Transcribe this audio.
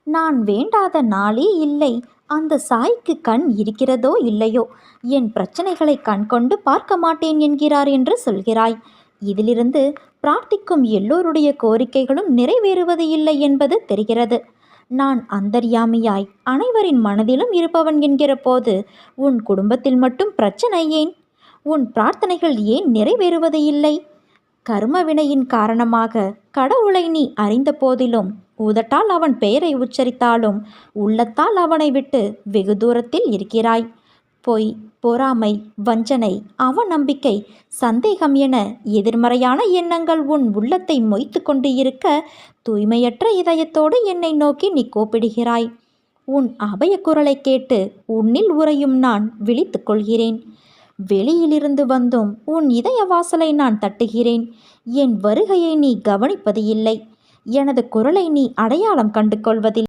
நான் வேண்டாத நாளே இல்லை. அந்த சாய்க்கு கண் இருக்கிறதோ இல்லையோ, என் பிரச்சனைகளை கண்கொண்டு பார்க்க மாட்டேன் என்கிறார் என்று சொல்கிறாய். இதிலிருந்து பிரார்த்திக்கும் எல்லோருடைய கோரிக்கைகளும் நிறைவேறுவது இல்லை என்பது தெரிகிறது. நான் அந்தர்யாமியாய் அனைவரின் மனதிலும் இருப்பவன் என்கிற போது உன் குடும்பத்தில் மட்டும் பிரச்சனை ஏன்? உன் பிரார்த்தனைகள் ஏன் நிறைவேறுவது இல்லை? கர்ம வினையின் காரணமாக கடவுளை நீ அறிந்த போதிலும், உதட்டால் அவன் பெயரை உச்சரித்தாலும் உள்ளத்தால் அவனை விட்டு வெகு தூரத்தில் இருக்கிறாய். பொய், பொறாமை, வஞ்சனை, அவநம்பிக்கை, சந்தேகம் என எதிர்மறையான எண்ணங்கள் உன் உள்ளத்தை மொய்த்து கொண்டு இருக்க, தூய்மையற்ற இதயத்தோடு என்னை நோக்கி நீ கூப்பிடுகிறாய். உன் அபய குரலை கேட்டு உன்னில் உறையும் நான் விழித்துக் கொள்கிறேன். வெளியிலிருந்து வந்தும் உன் இதய வாசலை நான் தட்டுகிறேன். என் வருகையை நீ கவனிப்பது இல்லை. எனது குரலை நீ அடையாளம் கண்டு கொள்வதில்லை.